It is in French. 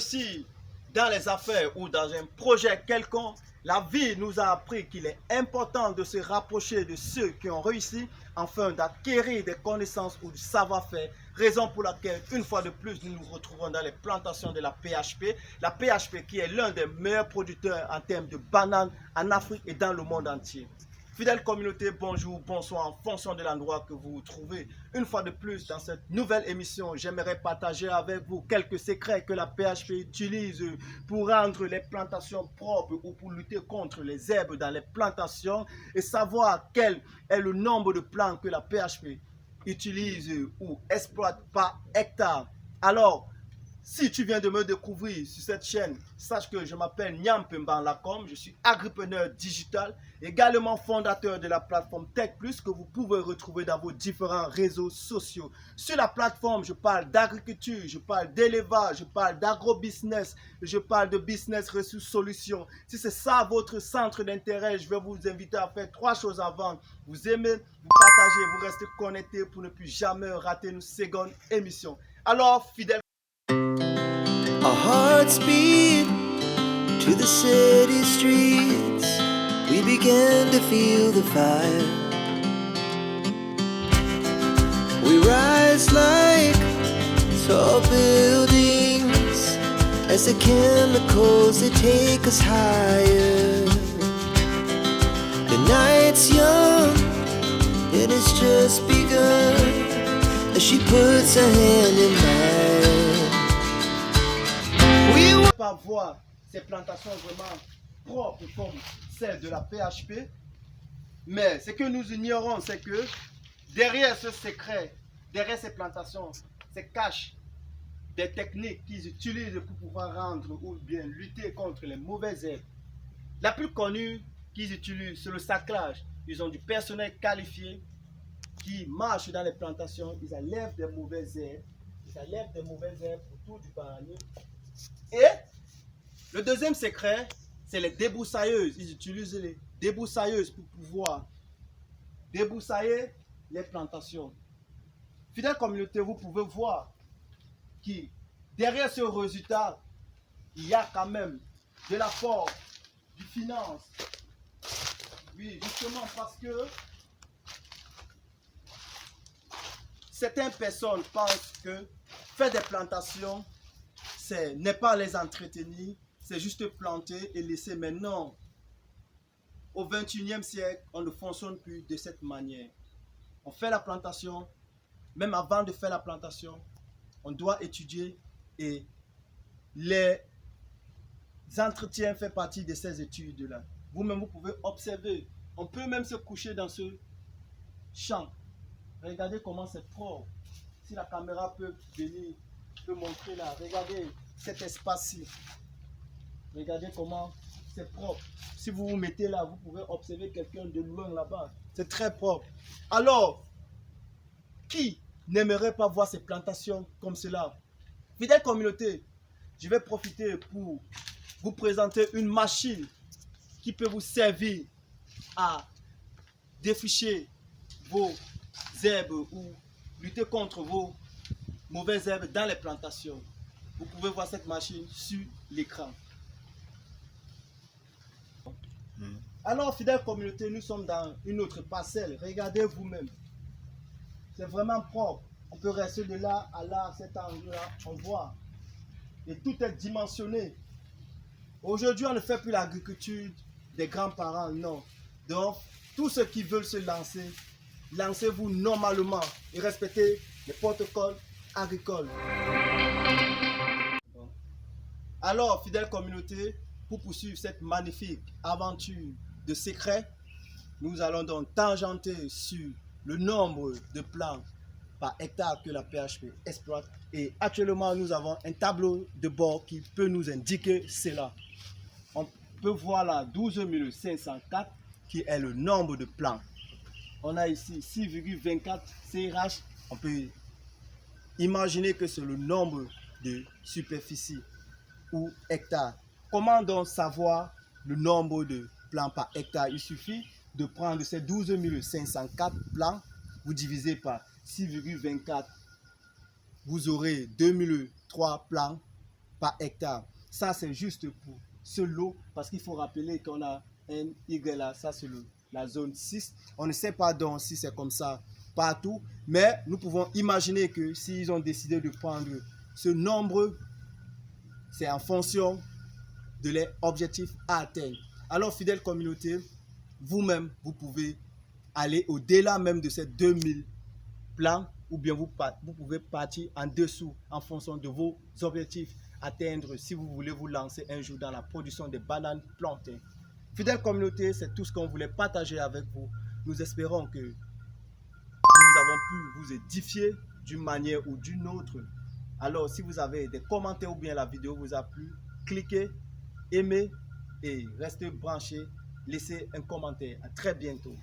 réussir dans les affaires ou dans un projet quelconque, la vie nous a appris qu'il est important de se rapprocher de ceux qui ont réussi afin d'acquérir des connaissances ou du savoir-faire, raison pour laquelle, une fois de plus, nous nous retrouvons dans les plantations de la PHP. La PHP qui est l'un des meilleurs producteurs en termes de bananes en Afrique et dans le monde entier. Fidèle communauté, bonjour, bonsoir, en fonction de l'endroit que vous vous trouvez. Une fois de plus, dans cette nouvelle émission, j'aimerais partager avec vous quelques secrets que la PHP utilise pour rendre les plantations propres ou pour lutter contre les herbes dans les plantations et savoir quel est le nombre de plants que la PHP utilise ou exploite par hectare. Alors, si tu viens de me découvrir sur cette chaîne, sache que je m'appelle Nyampemban Lacombe, je suis agripreneur digital, également fondateur de la plateforme Tech Plus que vous pouvez retrouver dans vos différents réseaux sociaux. Sur la plateforme, je parle d'agriculture, je parle d'élevage, je parle d'agro-business, je parle de business ressources solutions. Si c'est ça votre centre d'intérêt, je vais vous inviter à faire 3 choses avant. Vous aimez, vous partagez, vous restez connectés pour ne plus jamais rater une seconde émission. Alors, fidèle. Our hearts beat to the city streets. We began to feel the fire. We rise like tall buildings as the chemicals, they take us higher. The night's young, it has just begun as she puts her hand in mine. Pas voir ces plantations vraiment propres comme celles de la PHP, mais ce que nous ignorons, c'est que derrière ce secret, derrière ces plantations, se cachent des techniques qu'ils utilisent pour pouvoir rendre ou bien lutter contre les mauvaises herbes. La plus connue qu'ils utilisent, c'est le saclage. Ils ont du personnel qualifié qui marche dans les plantations, ils enlèvent des mauvaises herbes, autour du bananier. Et le deuxième secret, c'est les débroussailleuses. Ils utilisent les débroussailleuses pour pouvoir débroussailler les plantations. Fidèle communauté, vous pouvez voir que derrière ce résultat, il y a quand même de l'apport, du finance. Oui, justement parce que certaines personnes pensent que faire des plantations, n'est pas les entretenir, c'est juste planter et laisser. Mais non, au 21e siècle, on ne fonctionne plus de cette manière. On fait la plantation, même avant de faire la plantation, on doit étudier et les entretiens font partie de ces études-là. Vous-même, vous pouvez observer. On peut même se coucher dans ce champ. Regardez comment c'est propre. Si la caméra peut venir, peut montrer là. Regardez cet espace-ci. Regardez comment c'est propre. Si vous vous mettez là, vous pouvez observer quelqu'un de loin là-bas. C'est très propre. Alors, qui n'aimerait pas voir ces plantations comme cela? Fidèle communauté, je vais profiter pour vous présenter une machine qui peut vous servir à défricher vos herbes ou lutter contre vos mauvaises herbes dans les plantations. Vous pouvez voir cette machine sur l'écran. Alors, fidèle communauté, nous sommes dans une autre parcelle. Regardez vous-même. C'est vraiment propre. On peut rester de là à là, cet angle-là, on voit. Et tout est dimensionné. Aujourd'hui, on ne fait plus l'agriculture des grands-parents, non. Donc, tous ceux qui veulent se lancer, lancez-vous normalement et respectez les protocoles agricoles. Alors, fidèle communauté, pour poursuivre cette magnifique aventure de secrets, nous allons donc tangenter sur le nombre de plants par hectare que la PHP exploite. Et actuellement, nous avons un tableau de bord qui peut nous indiquer cela. On peut voir là 12 504 qui est le nombre de plants. On a ici 6,24 CRH. On peut imaginer que c'est le nombre de superficie ou hectares. Comment donc savoir le nombre de plants par hectare? Il suffit de prendre ces 12 504 plants, vous divisez par 6,24, vous aurez 2003 plants par hectare. Ça, c'est juste pour ce lot, parce qu'il faut rappeler qu'on a un Y là, ça c'est la zone 6. On ne sait pas donc si c'est comme ça partout, mais nous pouvons imaginer que s'ils ont décidé de prendre ce nombre, c'est en fonction de leurs objectifs à atteindre. Alors, fidèle communauté, vous-même, vous pouvez aller au-delà même de ces 2000 plans, ou bien vous pouvez partir en dessous en fonction de vos objectifs atteindre si vous voulez vous lancer un jour dans la production de bananes plantées. Fidèle communauté, c'est tout ce qu'on voulait partager avec vous. Nous espérons que nous avons pu vous édifier d'une manière ou d'une autre. Alors, si vous avez des commentaires ou bien la vidéo vous a plu, cliquez, aimez et restez branchés. Laissez un commentaire. À très bientôt.